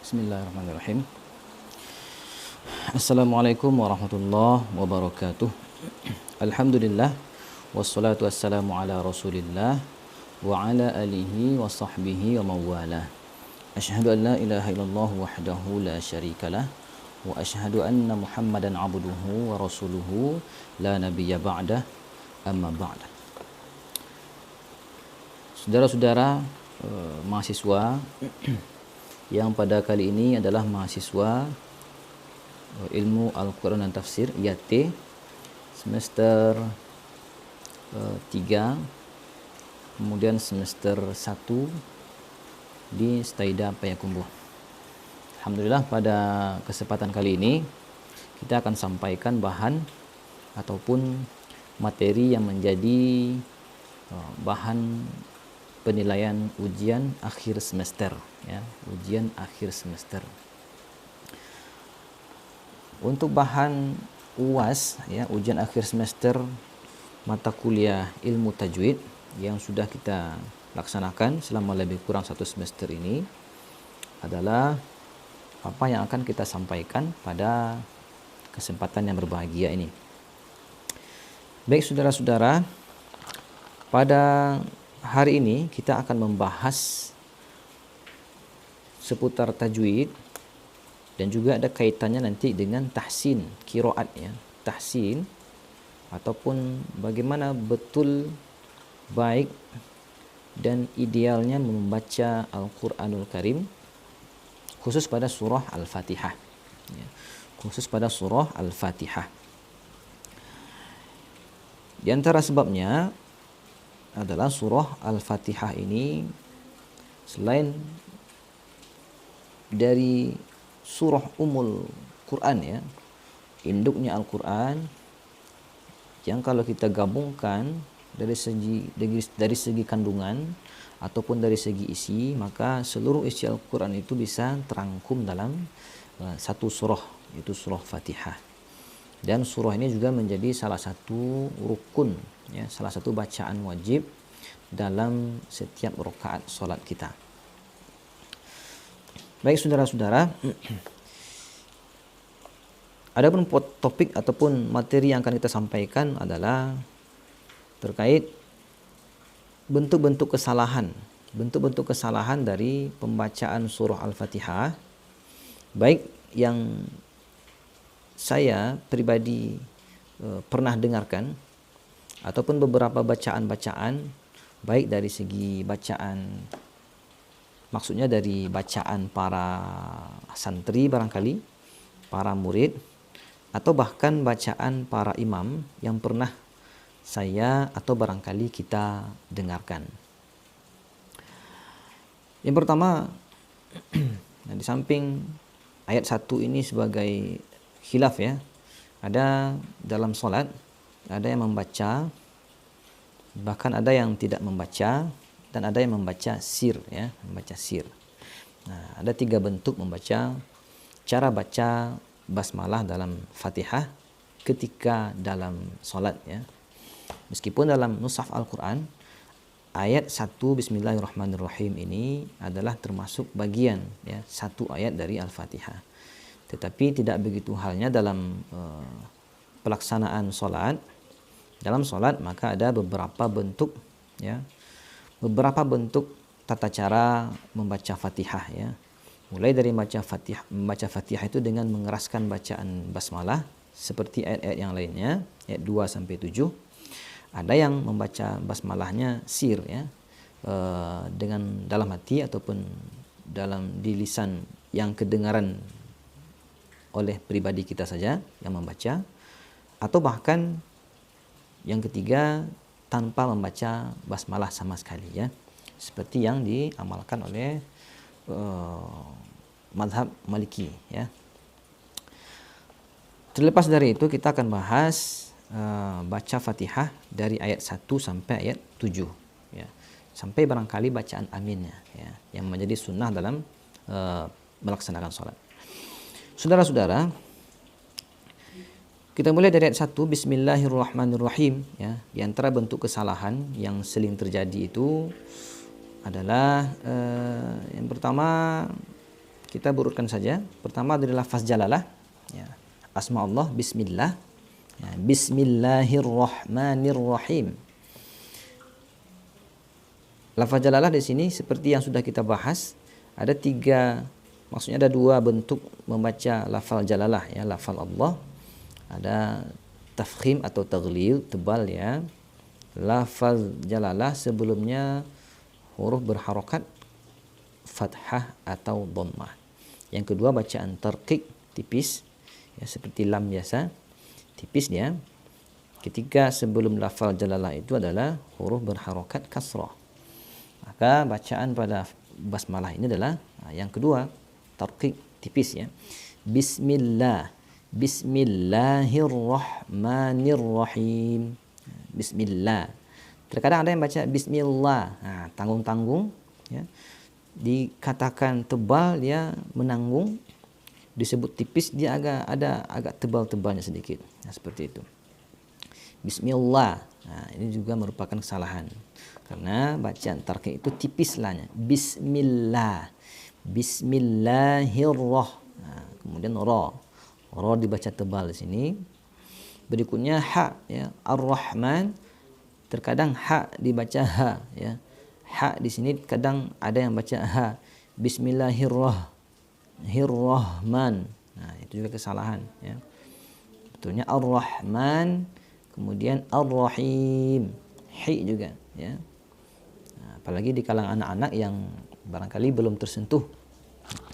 Bismillahirrahmanirrahim. Assalamualaikum warahmatullahi wabarakatuh. Alhamdulillah wassalatu wassalamu ala Rasulillah wa ala alihi wa sahbihi wa mawalah. Asyhadu an la ilaha illallah wahdahu la syarikalah wa asyhadu anna Muhammadan abduhu wa rasuluhu la nabiyya ba'dah, amma ba'd. Saudara-saudara mahasiswa yang pada kali ini adalah mahasiswa ilmu Al-Quran dan Tafsir IAT semester 3, kemudian semester 1 di Staida Payakumbuh. Alhamdulillah, pada kesempatan kali ini kita akan sampaikan bahan ataupun materi yang menjadi bahan penilaian ujian akhir semester, ya, ujian akhir semester. Untuk bahan UAS, ya, ujian akhir semester mata kuliah ilmu tajwid yang sudah kita laksanakan selama lebih kurang 1 semester ini adalah apa yang akan kita sampaikan pada kesempatan yang berbahagia ini. Baik saudara-saudara, pada hari ini kita akan membahas seputar tajwid dan juga ada kaitannya nanti dengan tahsin qiraat, ya. Tahsin ataupun bagaimana betul, baik dan idealnya membaca Al-Qur'anul Karim khusus pada surah Al-Fatihah, ya. Khusus pada surah Al-Fatihah. Di antara sebabnya adalah surah Al-Fatihah ini selain dari surah Ummul Quran, ya, induknya Al-Quran, yang kalau kita gabungkan dari segi kandungan ataupun dari segi isi, maka seluruh isi Al-Quran itu bisa terangkum dalam satu surah, yaitu surah Fatihah. Dan surah ini juga menjadi salah satu rukun, ya, salah satu bacaan wajib dalam setiap rakaat solat kita. Baik saudara-saudara, adapun topik ataupun materi yang akan kita sampaikan adalah terkait bentuk-bentuk kesalahan dari pembacaan surah Al-Fatihah, baik yang saya pribadi pernah dengarkan ataupun beberapa bacaan-bacaan, baik dari segi bacaan, maksudnya dari bacaan para santri barangkali, para murid, atau bahkan bacaan para imam yang pernah saya atau barangkali kita dengarkan. Yang pertama, di samping ayat 1 ini sebagai khilaf, ya, ada dalam solat, ada yang membaca, bahkan ada yang tidak membaca, dan ada yang membaca sir, ya, membaca sir. Nah, ada 3 bentuk membaca, cara baca basmalah dalam Fatihah ketika dalam solat, ya. Meskipun dalam Mushaf Al-Quran ayat 1 Bismillahirrahmanirrahim ini adalah termasuk bagian, ya, satu ayat dari Al-Fatihah. Tetapi tidak begitu halnya dalam pelaksanaan solat. Dalam solat maka ada beberapa bentuk, ya, beberapa bentuk tata cara membaca Fatihah, ya. Mulai dari membaca Fatihah itu dengan mengeraskan bacaan basmalah seperti ayat-ayat yang lainnya, ayat 2 sampai 7. Ada yang membaca basmalahnya sir, ya, dengan dalam hati ataupun di lisan yang kedengaran oleh pribadi kita saja yang membaca, atau bahkan yang ketiga tanpa membaca basmalah sama sekali, ya, seperti yang diamalkan oleh mazhab Maliki, ya. Terlepas dari itu kita akan bahas baca Fatihah dari ayat 1 sampai ayat 7, ya, sampai barangkali bacaan aminnya, ya, yang menjadi sunnah dalam melaksanakan sholat. Saudara-saudara, kita mulai dari ayat 1 Bismillahirrahmanirrahim, ya. Di antara bentuk kesalahan yang sering terjadi itu adalah yang pertama kita urutkan saja. Pertama dari lafaz jalalah, ya. Asma Allah, bismillah. Ya, Bismillahirrahmanirrahim. Lafaz jalalah di sini seperti yang sudah kita bahas, ada tiga, maksudnya ada dua bentuk membaca lafaz jalalah, ya. Lafaz Allah, ada tafkhim atau taghlil, tebal, ya. Lafaz jalalah sebelumnya huruf berharokat fathah atau dhammah. Yang kedua bacaan tarqiq, tipis, ya, seperti lam biasa, tipis dia. Ketiga sebelum lafaz jalalah itu adalah huruf berharokat kasrah. Maka bacaan pada basmalah ini adalah yang kedua, tarqiq, tipis, ya. Bismillah, Bismillahirrahmanirrahim. Bismillah. Terkadang ada yang baca bismillah, tanggung-tanggung, ya. Dikatakan tebal, dia menanggung. Disebut tipis, dia agak tebal-tebalnya sedikit. Seperti itu. Bismillah. Ini juga merupakan kesalahan. Karena bacaan tarqiq itu tipis lahnya. Bismillah. Bismillahirrahmanirrahim. Kemudian ra. Ra dibaca tebal di sini. Berikutnya ha, ya. Ar-Rahman. Terkadang ha dibaca ha, ya. Ha di sini kadang ada yang baca ha. Bismillahirrahman. Itu juga kesalahan, ya. Betulnya Ar-Rahman, kemudian Ar-Rahim. Hi juga, ya. Apalagi di kalangan anak-anak yang barangkali belum tersentuh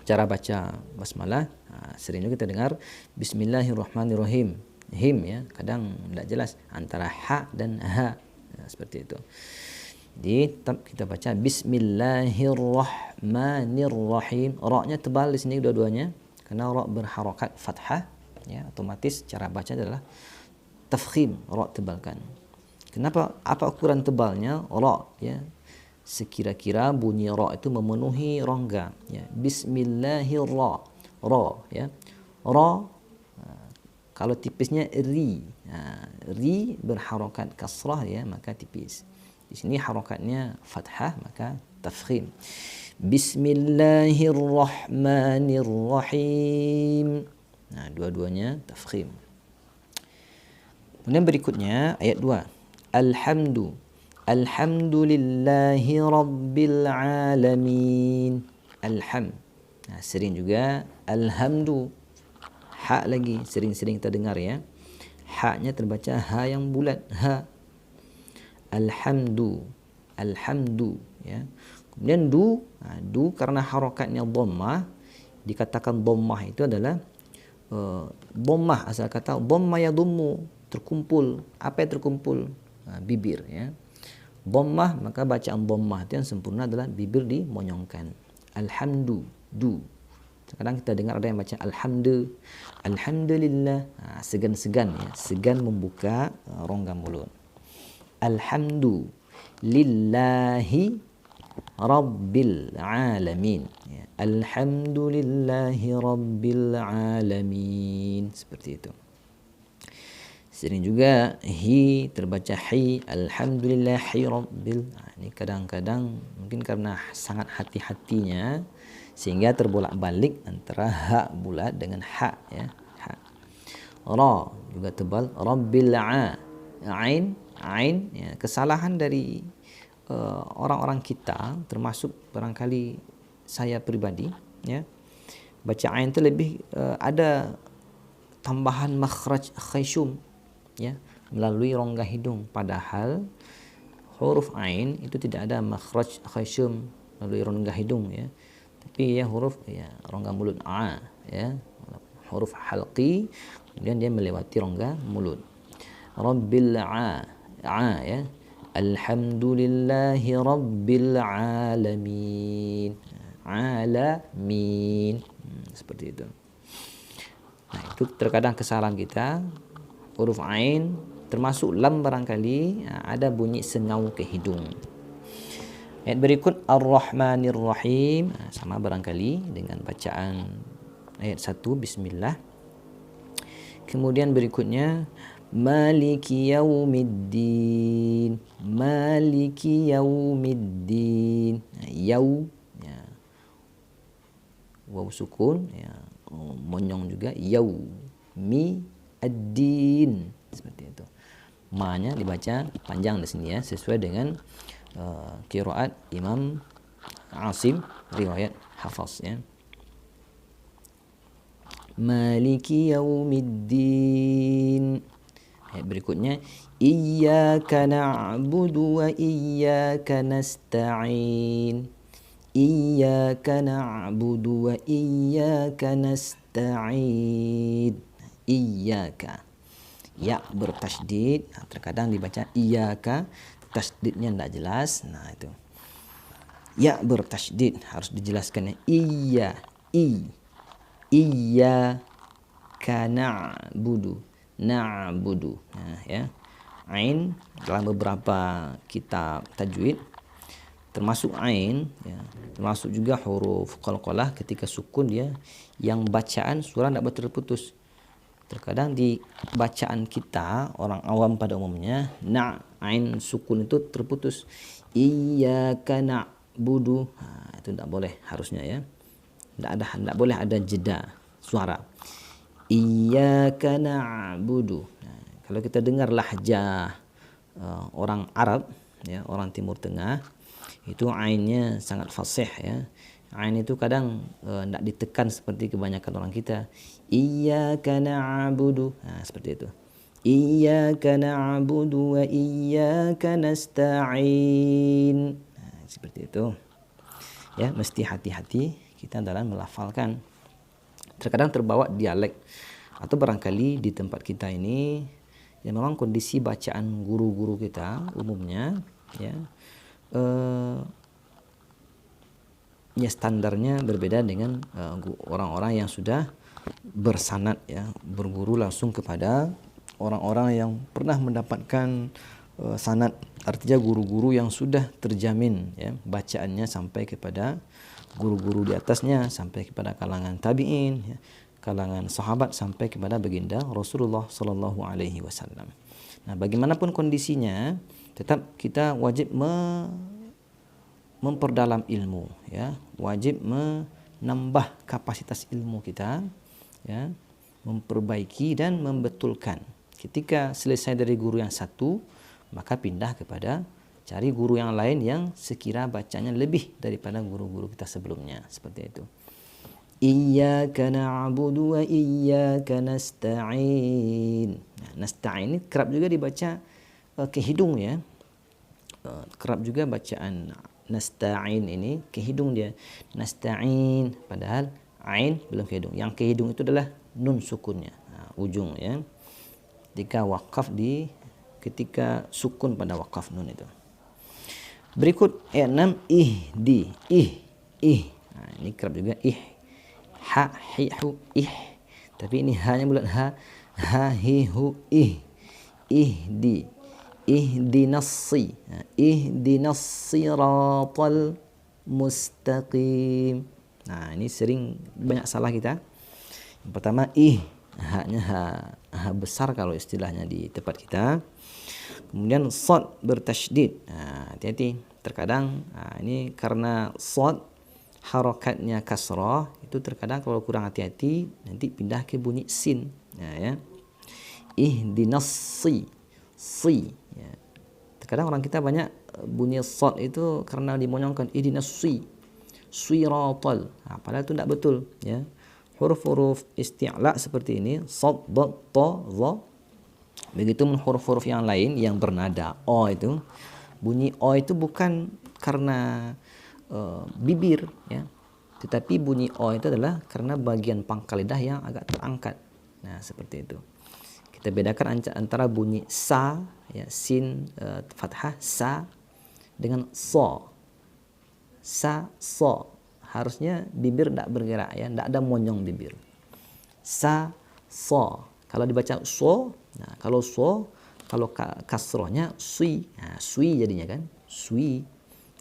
cara baca basmalah, sering juga kita dengar Bismillahirrahmanirrahim. Him, ya, kadang tidak jelas antara ha dan ha, ya, seperti itu. Jadi kita baca Bismillahirrahmanirrahim. Ra-nya tebal di sini dua-duanya karena ra berharokat fathah, ya, otomatis cara baca adalah tafkhim, ra tebalkan. Kenapa? Apa ukuran tebalnya ra, ya? Sekira-kira bunyi ra itu memenuhi rongga, ya. Bismillahirrahmanirrahim, ra, ya. Ra, kalau tipisnya ri, ri berharokat kasrah, ya, maka tipis. Di sini harokatnya fathah, maka tafkhim. Bismillahirrahmanirrahim. Dua-duanya tafkhim. Kemudian berikutnya ayat 2. Alhamdulillahi rabbil alamin. Sering juga alhamdu. Ha lagi sering-sering kita dengar, ya. Ha-nya terbaca ha yang bulat, ha. Alhamdu, ya. Kemudian du karena harokatnya dhammah, dikatakan dhammah itu adalah dhammah, asal kata dhamma yadhummu, terkumpul. Apa yang terkumpul? Bibir, ya. Dhammah, maka bacaan dhammah itu yang sempurna adalah bibir dimonyongkan. Alhamdu, du. Kadang kita dengar ada yang baca alhamdulillah, segan-segan, ya, segan membuka rongga mulut. Alhamdulillahi rabbil alamin, ya. Alhamdulillahi rabbil alamin, seperti itu. Sering juga hi terbaca hi, alhamdulillahi rabbil. Ini kadang-kadang mungkin karena sangat hati-hatinya sehingga terbolak-balik antara ha bulat dengan ha, ya. Ha. Ra juga tebal, rabbil ain, ya. Kesalahan dari orang-orang kita, termasuk barangkali saya pribadi, ya. Baca ain itu lebih ada tambahan makhraj khayshum, ya, melalui rongga hidung, padahal huruf ain itu tidak ada makhraj khayshum melalui rongga hidung, ya. Tapi ya huruf, ya, rongga mulut ya, huruf halqi, kemudian dia melewati rongga mulut. Rabbil ya. Alhamdulillahi rabbil alamin. Alamin. Seperti itu. Itu terkadang kesalahan kita. Huruf ain termasuk lam barangkali ada bunyi sengau ke hidung. Ayat berikut Ar-Rahmanir-Rahim, sama barangkali dengan bacaan ayat 1 bismillah. Kemudian berikutnya Maliki yaumiddin. Maliki yaumiddin. Yau, ya. waw sukun ya. Monyong juga yaumi ad-din seperti itu. Ma-nya dibaca panjang di sini ya, sesuai dengan qiraat Imam Asim riwayat Hafs ya. Maliki yaumiddin. Ayat berikutnya iyyaka na'budu wa iyyaka nasta'in. Iyyaka na'budu wa iyyaka nasta'in. Iyyaka. Ya bertasydid, terkadang dibaca iyyaka, tasydidnya tidak jelas. Nah itu. Ya bertasydid harus dijelaskan ya. Iyyaka na'budu. Na'budu. Nah ya. Ain dalam beberapa kitab tajwid termasuk ain ya, termasuk juga huruf qalqalah, ketika sukun dia yang bacaan surah tidak berterputus. Terkadang di bacaan kita orang awam pada umumnya ain sukun itu terputus. Iyyaka na'budu. Itu tidak boleh harusnya ya. Tidak boleh ada jeda suara. Iyyaka na'budu. Kalau kita dengar lahjah orang Arab ya, orang Timur Tengah, itu ainnya sangat fasih ya. Ain itu kadang tidak ditekan seperti kebanyakan orang kita. Iyyaka na'budu. Seperti itu. Iyyaka na'budu wa iyyaka nasta'in. Seperti itu. Ya, mesti hati-hati kita dalam melafalkan. Terkadang terbawa dialek, atau barangkali di tempat kita ini ya memang kondisi bacaan guru-guru kita umumnya ya ya standarnya berbeda dengan orang-orang yang sudah bersanad ya, berguru langsung kepada orang-orang yang pernah mendapatkan sanad, artinya guru-guru yang sudah terjamin ya bacaannya sampai kepada guru-guru di atasnya, sampai kepada kalangan tabi'in ya, kalangan sahabat, sampai kepada baginda Rasulullah sallallahu alaihi wasallam. Nah, bagaimanapun kondisinya, tetap kita wajib memperdalam ilmu ya, wajib menambah kapasitas ilmu kita ya, memperbaiki dan membetulkan. Ketika selesai dari guru yang satu, maka pindah kepada cari guru yang lain yang sekira bacanya lebih daripada guru-guru kita sebelumnya, seperti itu. Iyyaka na'budu wa iyyaka nasta'in. Nah, nasta'in ini kerap juga dibaca ke hidung ya. Kerap juga bacaan nasta'in ini ke hidung dia. Nasta'in, padahal ain belum ke hidung. Yang ke hidung itu adalah nun sukunnya, ujung ya. Ketika sukun pada wakaf nun itu. Berikut ayat 6 ihdi. Nah, ini kerap juga ha hi hu tapi ini ha-nya bulat ha hi hu ihdi ihdinas-si ihdinassiratal mustaqim. Nah, ini sering banyak salah kita. Yang pertama ha-nya ha besar kalau istilahnya di tempat kita. Kemudian sad bertasydid. Hati-hati. Terkadang ini karena sad harakatnya kasrah, itu terkadang kalau kurang hati-hati nanti pindah ke bunyi sin ya. Ihdinas-si ya. Terkadang orang kita banyak bunyi sad itu karena dimonyongkan ihdinas-si siratal. Padahal itu tidak betul ya. Huruf-huruf isti'la seperti ini sad, dha, ta, dha. Begitu huruf-huruf yang lain yang bernada o itu, bunyi o itu bukan karena bibir ya, tetapi bunyi o itu adalah karena bagian pangkal lidah yang agak terangkat. Nah, seperti itu. Kita bedakan antara bunyi sa ya, sin fathah sa dengan so. Sa so harusnya bibir tidak bergerak ya, tidak ada monyong bibir. Sa so. Kalau dibaca so, nah kalau kasrohnya sui. Nah, sui jadinya kan, sui.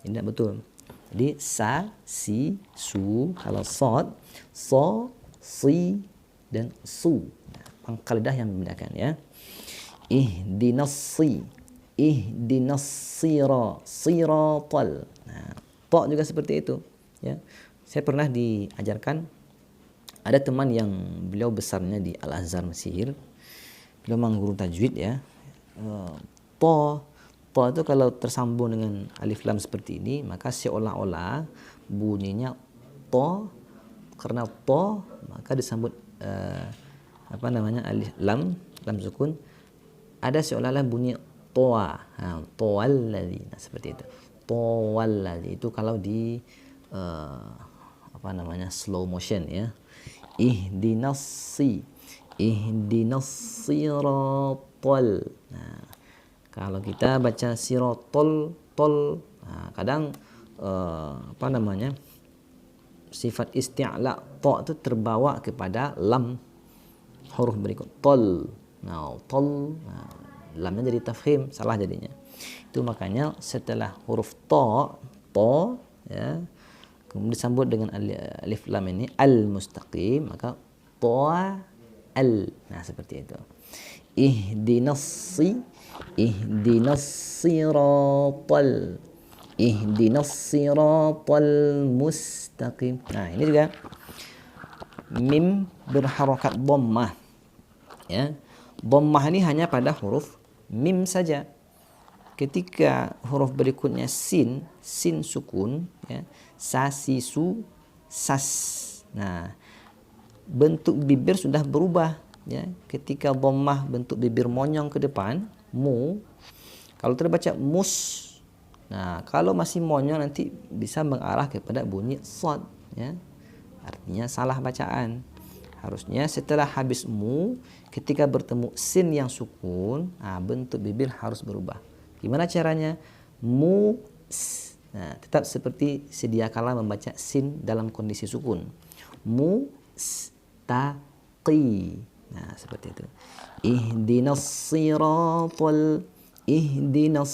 Ini tidak betul. Jadi sa, si, su. Kalau sod, so, si, dan su. Nah, pangkal lidah yang membedakan ya. Ihdinas-si, siratal. Nah, ta juga seperti itu ya. Saya pernah diajarkan Ada teman yang beliau besarnya di Al-Azhar Mesir. Beliau memang guru tajwid ya. To itu kalau tersambung dengan alif lam seperti ini, maka seolah-olah bunyinya to. Karena to maka disambut alif lam sukun, ada seolah-olah bunyi toa. Toalladzi. Nah, seperti itu. Toalladzi itu kalau di slow motion ya. Ihdinas siratal. Nah, kalau kita baca sirotol tol, kadang sifat isti'la ta itu terbawa kepada lam huruf berikut tol. Nah, tol, lamnya jadi tafkhim, salah jadinya. Itu makanya setelah huruf ta ya, kemudian disambut dengan alif lam ini al mustaqim, maka ta al. Nah, seperti itu. Ihdinas siratal. Ihdinas siratal mustaqim. Nah, ini juga mim berharokat dhammah. Ya. Dhammah ini hanya pada huruf mim saja. Ketika huruf berikutnya sin sukun ya, sasisu sas. Nah, bentuk bibir sudah berubah ya. Ketika dhammah bentuk bibir monyong ke depan, mu. Kalau terbaca mus. Nah, kalau masih monyong nanti bisa mengarah kepada bunyi shad ya. Artinya salah bacaan. Harusnya setelah habis mu, ketika bertemu sin yang sukun, bentuk bibir harus berubah. Gimana caranya? Mu. Nah, tetap seperti sedia kala membaca sin dalam kondisi sukun. Mu taqi. Nah, seperti itu. Ihdinas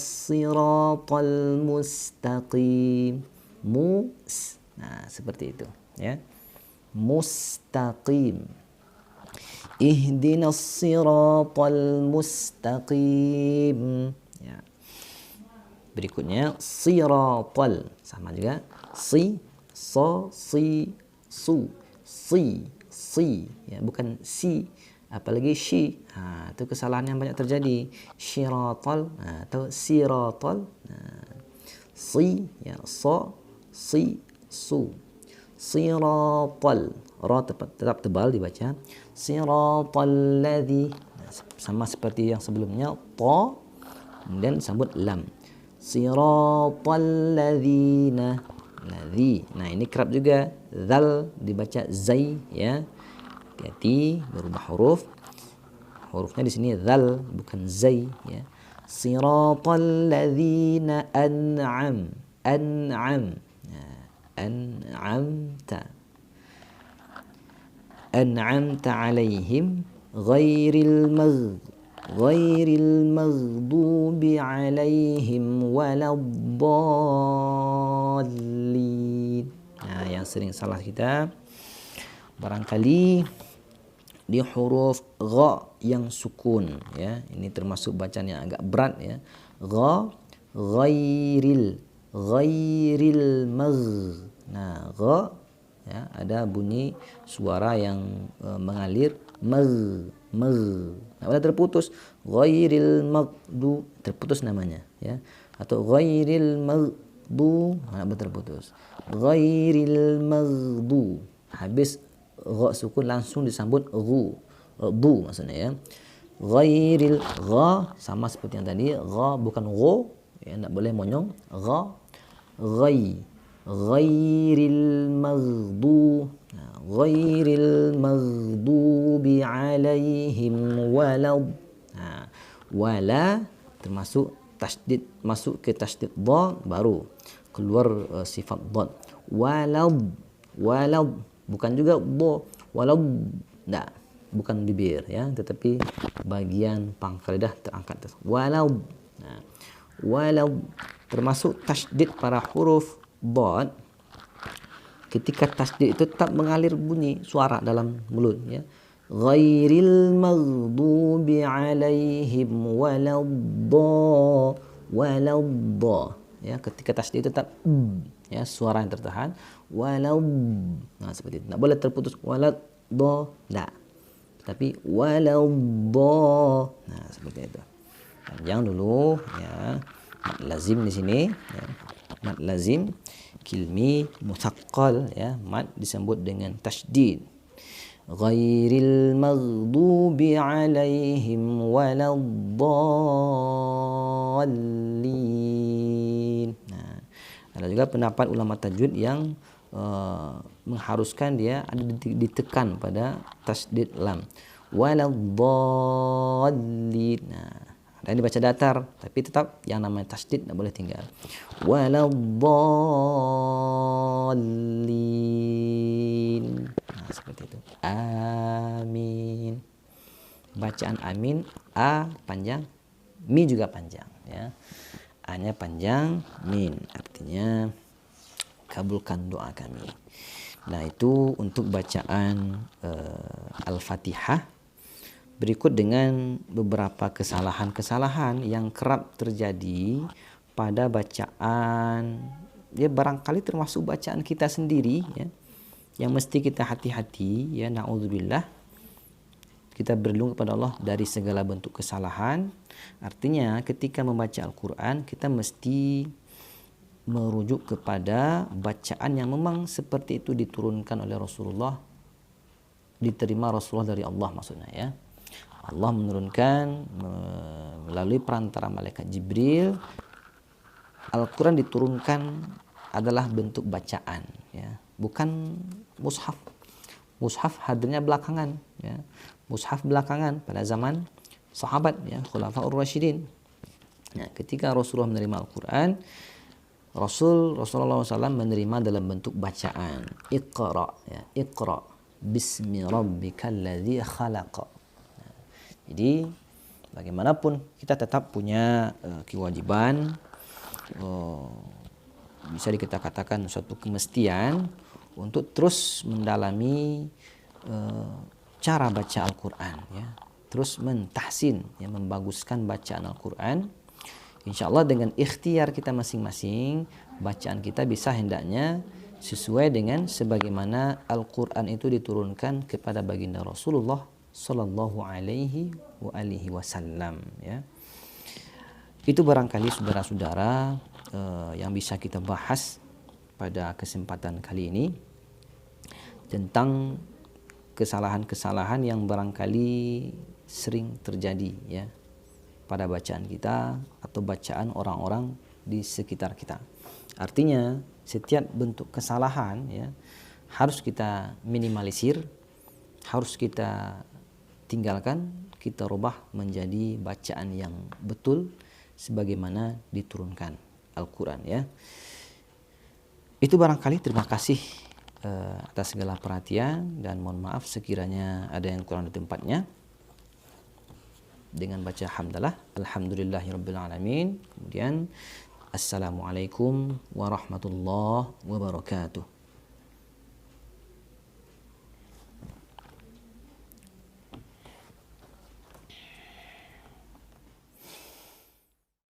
siratal mustaqim. Nah, seperti itu ya. Mustaqim. Ihdinas siratal mustaqim. Ya. Berikutnya siratal, sama juga si su ya, bukan si, apalagi shi. Itu kesalahan yang banyak terjadi. Syiratal atau siratal. Si ya, si su. Siratal, ra tetap tebal dibaca. Siratal ladzi, sama seperti yang sebelumnya, ta kemudian sambut lam. Siratal ladzina, ladzi. Nah, ini kerap juga zal dibaca zai ya. Hati-hati berubah huruf. Hurufnya di sini zal bukan zai ya. Siratal ladzina an'am. An'amta alaihim ghairil maghdubi alaihim waladdallin. Nah, yang sering salah kita barangkali di huruf gha yang sukun ya. Ini termasuk bacaan yang agak berat ya. Gha ghairil magh. Nah, gha ya, ada bunyi suara yang mengalir magh. Nah, udah terputus ghairil maghdu, terputus namanya ya. Atau ghairil maghdu, terputus. Ghairil maghdu. Habis gha sukun langsung disambut ghu. Du maksudnya ya. Ghairil gha sama seperti yang tadi, gha bukan gho ya, enggak boleh monyong. Gha ghairil maghdu, ghairil maghdubi alaihim walad. Wala termasuk tasydid, masuk ke tasydid dha baru keluar sifat dha. Walad bukan juga dha. Walad enggak, bukan bibir ya, tetapi bagian pangkal lidah terangkat. Walad. Nah, walad termasuk tasydid para huruf dha. Ketika tasydid itu tetap mengalir bunyi suara dalam mulut ya. Ghairil maghdubi alaihim waladh ya. Ketika tasydid itu tetap ya, suara yang tertahan. Nah, seperti itu. Enggak boleh terputus walad. tidak. Tapi waladh. Nah, seperti itu. Panjang dulu ya. Mad lazim di sini ya. Mad lazim kilmi muthaqqal ya. Mad disebut dengan tasydid. Ghairil maghdubi alaihim waladdallin. Nah, ada juga pendapat ulama tajwid yang mengharuskan dia ada ditekan pada tasdid lam. Waladdallin. Nah, ada yang dibaca datar, tapi tetap yang namanya tasdid tidak boleh tinggal. Waladdallin. Nah, seperti itu. Amin. Bacaan amin, a panjang, mi juga panjang ya. A-nya panjang, min artinya kabulkan doa kami. Nah, itu untuk bacaan Al-Fatihah. Berikut dengan beberapa kesalahan-kesalahan yang kerap terjadi pada bacaan, ya barangkali termasuk bacaan kita sendiri ya, yang mesti kita hati-hati ya, na'udzubillah. Kita berlindung kepada Allah dari segala bentuk kesalahan. Artinya ketika membaca Al-Quran kita mesti merujuk kepada bacaan yang memang seperti itu diturunkan oleh Rasulullah, diterima Rasulullah dari Allah maksudnya ya. Allah menurunkan melalui perantara malaikat Jibril. Al-Quran diturunkan adalah bentuk bacaan ya, bukan mushaf. Mushaf hadirnya belakangan ya. Mushaf belakangan pada zaman sahabat ya, Khulafaur Rasyidin. Nah, ketika Rasulullah menerima Al-Quran, Rasulullah SAW menerima dalam bentuk bacaan. Iqra ya, Iqra bismi rabbikal ladzi khalaq. Jadi bagaimanapun kita tetap punya kewajiban, bisa kita katakan suatu kemestian untuk terus mendalami cara baca Al-Quran ya, terus mentahsin ya, membaguskan bacaan Al-Quran. Insya Allah dengan ikhtiar kita masing-masing, bacaan kita bisa hendaknya sesuai dengan sebagaimana Al-Quran itu diturunkan kepada baginda Rasulullah Sallallahu alaihi wa alihi wasallam ya. Itu barangkali saudara-saudara yang bisa kita bahas pada kesempatan kali ini tentang kesalahan-kesalahan yang barangkali sering terjadi ya pada bacaan kita atau bacaan orang-orang di sekitar kita. Artinya setiap bentuk kesalahan ya harus kita minimalisir, harus kita tinggalkan, kita rubah menjadi bacaan yang betul sebagaimana diturunkan Al-Quran ya. Itu barangkali. Terima kasih atas segala perhatian dan mohon maaf sekiranya ada yang kurang di tempatnya. Dengan baca hamdalah, alhamdulillahirabbil alamin. Kemudian assalamualaikum warahmatullahi wabarakatuh.